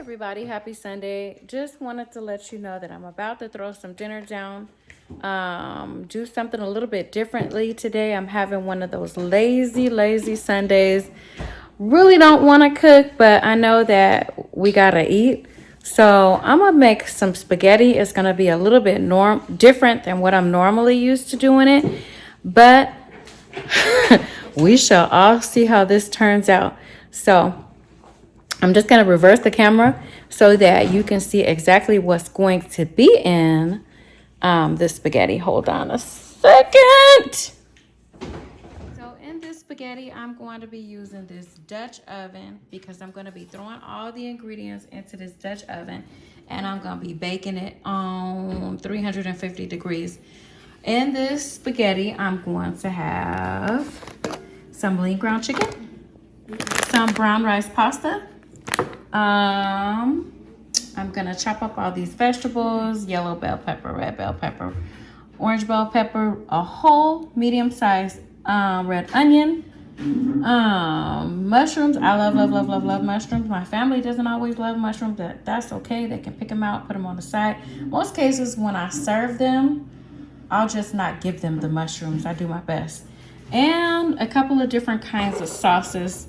everybody, happy Sunday. Just wanted to let you know that I'm about to throw some dinner down. Do something a little bit differently today. I'm having one of those lazy Sundays. Really don't want to cook, but I know that we gotta eat. So I'm gonna make some spaghetti. It's gonna be a little bit different than what I'm normally used to doing it, but we shall all see how this turns out. So I'm just going to reverse the camera so that you can see exactly what's going to be in the spaghetti. Hold on a second. So in this spaghetti, I'm going to be using this Dutch oven because I'm going to be throwing all the ingredients into this Dutch oven, and I'm going to be baking it on 350 degrees. In this spaghetti, I'm going to have some lean ground chicken, some brown rice pasta. I'm gonna chop up all these vegetables: yellow bell pepper, red bell pepper, orange bell pepper, a whole medium-sized red onion, mushrooms. I love mushrooms. My family doesn't always love mushrooms. That's okay. They can pick them out, put them on the side. Most cases when I serve them, I'll just not give them the mushrooms. I do my best. And a couple of different kinds of sauces.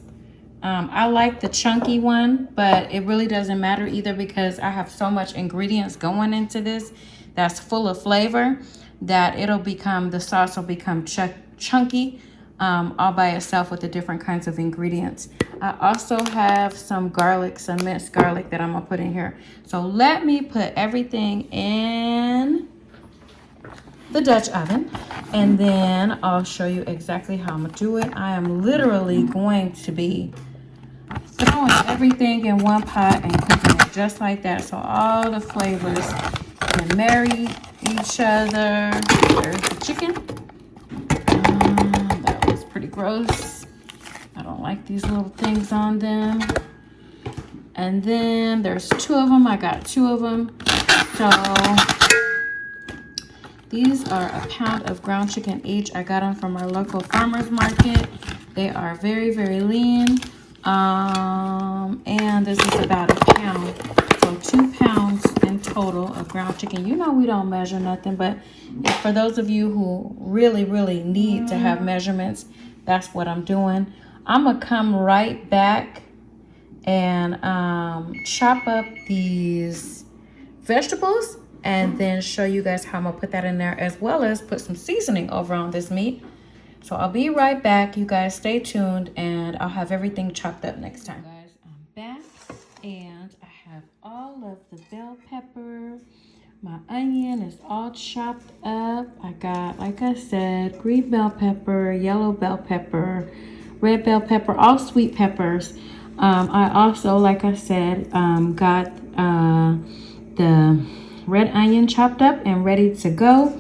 I like the chunky one, but it really doesn't matter either because I have so much ingredients going into this that's full of flavor that the sauce will become chunky all by itself with the different kinds of ingredients. I also have some garlic, some minced garlic that I'm gonna put in here. So let me put everything in the Dutch oven, and then I'll show you exactly how I'm gonna do it. I am literally going to be throwing everything in one pot and cooking it just like that, so all the flavors can marry each other. There's the chicken. That was pretty gross. I don't like these little things on them. And then there's two of them. I got two of them. So these are a pound of ground chicken each. I got them from our local farmer's market. They are very lean. And this is about a pound. So 2 pounds in total of ground chicken. You know we don't measure nothing, but for those of you who really need to have measurements, that's what I'm doing. I'm gonna come right back and chop up these vegetables and then show you guys how I'm gonna put that in there, as well as put some seasoning over on this meat. So I'll be right back. You guys stay tuned and I'll have everything chopped up next time. Guys, I'm back and I have all of the bell pepper. My onion is all chopped up. I got, like I said, green bell pepper, yellow bell pepper, red bell pepper, all sweet peppers. I also, like I said, got the red onion chopped up and ready to go.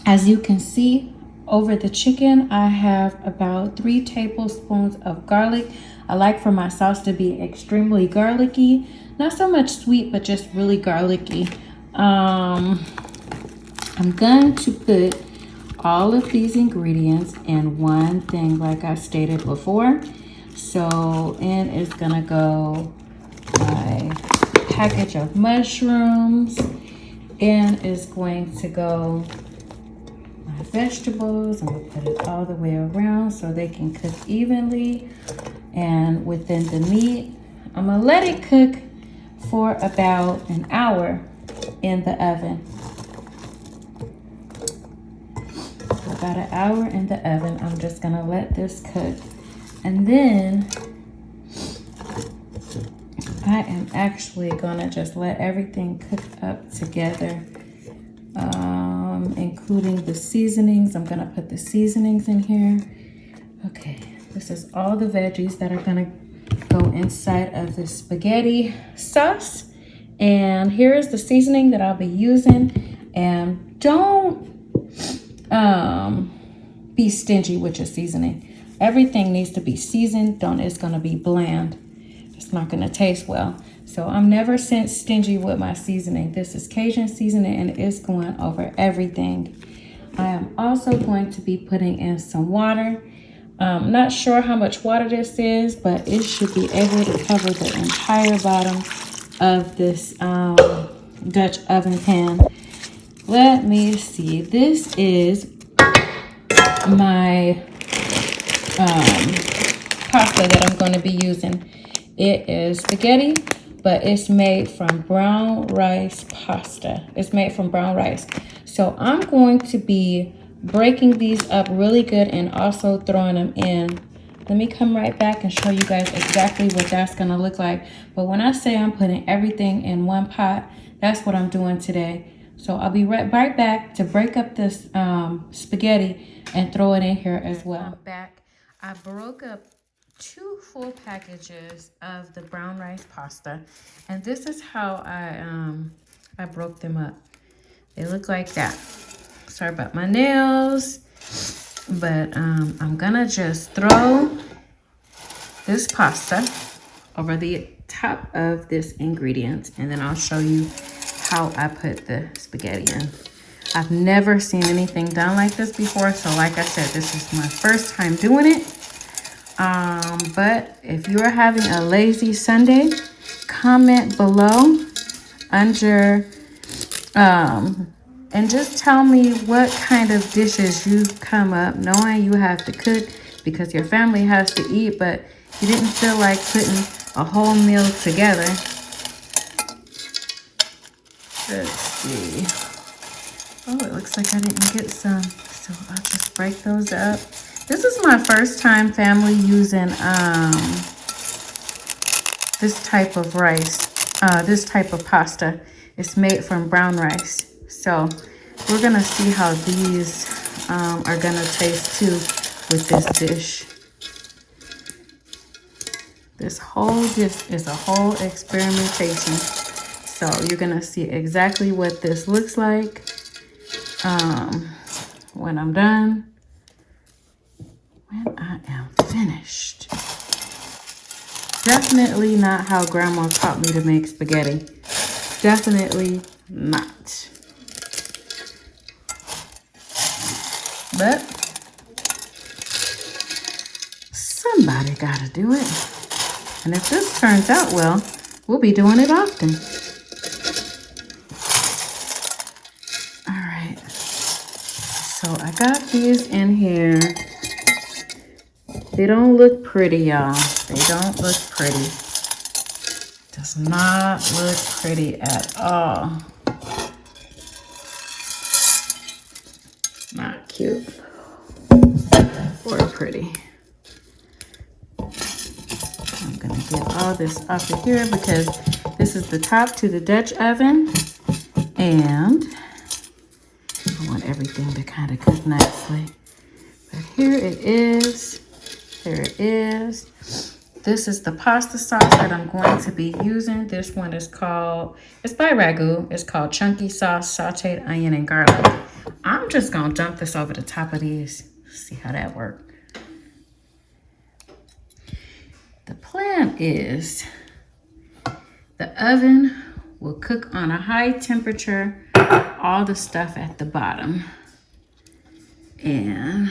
As you can see, over the chicken, I have about 3 tablespoons of garlic. I like for my sauce to be extremely garlicky. Not so much sweet, but just really garlicky. I'm going to put all of these ingredients in one thing, like I stated before. So in is gonna go my package of mushrooms. In is going to go my vegetables. I'm gonna put it all the way around so they can cook evenly. And within the meat, I'm gonna let it cook for about an hour in the oven. About an hour in the oven. I'm just gonna let this cook. And then I am actually gonna just let everything cook up together, including the seasonings. I'm gonna put the seasonings in here. Okay, this is all the veggies that are gonna go inside of the spaghetti sauce. And here is the seasoning that I'll be using. And don't be stingy with your seasoning. Everything needs to be seasoned. It's gonna be bland. It's not gonna taste well. So I'm never stingy with my seasoning. This is Cajun seasoning and it's going over everything. I am also going to be putting in some water. Not sure how much water this is, but it should be able to cover the entire bottom of this Dutch oven pan. Let me see. This is my pasta that I'm going to be using. It is spaghetti, but it's made from brown rice pasta. It's made from brown rice. So I'm going to be breaking these up really good and also throwing them in. Let me come right back and show you guys exactly what that's going to look like. But when I say I'm putting everything in one pot, that's what I'm doing today. So I'll be right back to break up this spaghetti and throw it in here as well. I'm back. I broke up 2 full packages of the brown rice pasta, and this is how I broke them up. They look like that. Sorry about my nails, but I'm gonna just throw this pasta over the top of this ingredient, and then I'll show you how I put the spaghetti in. I've never seen anything done like this before, so like I said, this is my first time doing it. But if you are having a lazy Sunday, comment below under and just tell me what kind of dishes you come up knowing you have to cook because your family has to eat, but you didn't feel like putting a whole meal together. Let's see. Oh, it looks like I didn't get some, so I'll just break those up. This is my first time family using this type of rice, this type of pasta. It's made from brown rice. So we're gonna see how these are gonna taste too with this dish. This whole dish is a whole experimentation. So you're gonna see exactly what this looks like when I'm done. When I am finished. Definitely not how Grandma taught me to make spaghetti. Definitely not. But somebody gotta do it. And if this turns out well, we'll be doing it often. All right. So I got these in here. They don't look pretty, y'all. They don't look pretty. Does not look pretty at all. Not cute or pretty. I'm gonna get all this off of here because this is the top to the Dutch oven, and I want everything to kind of cook nicely. But here it is. Here it is. This is the pasta sauce that I'm going to be using. This one is called, it's by Ragu. It's called Chunky Sauce, Sauteed Onion and Garlic. I'm just gonna dump this over the top of these. See how that works. The plan is the oven will cook on a high temperature, all the stuff at the bottom. And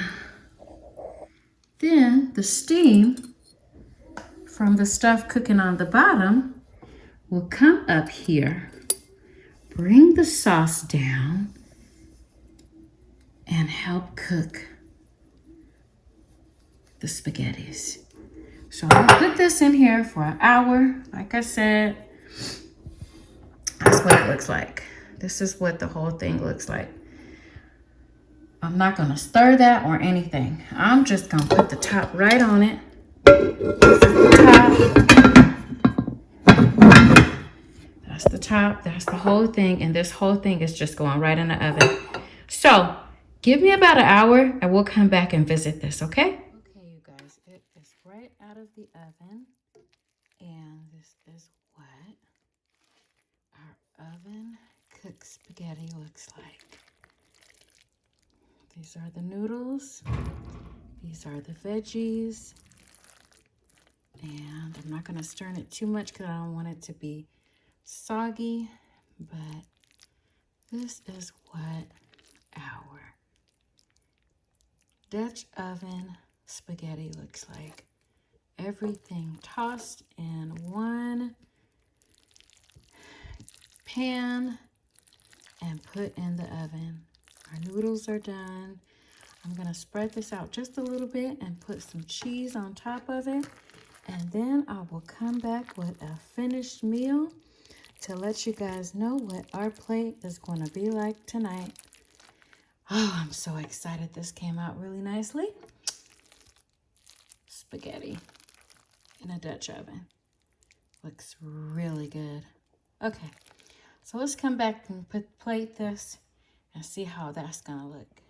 then the steam from the stuff cooking on the bottom will come up here, bring the sauce down, and help cook the spaghettis. So I'll put this in here for an hour. Like I said, that's what it looks like. This is what the whole thing looks like. I'm not gonna stir that or anything. I'm just gonna put the top right on it. This is the top. That's the top, that's the whole thing, and this whole thing is just going right in the oven. So, give me about an hour and we'll come back and visit this, okay? Okay, you guys, it is right out of the oven, and this is what our oven cooked spaghetti looks like. These are the noodles. These are the veggies. And I'm not gonna stir it too much because I don't want it to be soggy, but this is what our Dutch oven spaghetti looks like. Everything tossed in one pan and put in the oven. Our noodles are done. I'm gonna spread this out just a little bit and put some cheese on top of it. And then I will come back with a finished meal to let you guys know what our plate is gonna be like tonight. Oh, I'm so excited. This came out really nicely. Spaghetti in a Dutch oven. Looks really good. Okay, so let's come back and plate this and see how that's gonna look.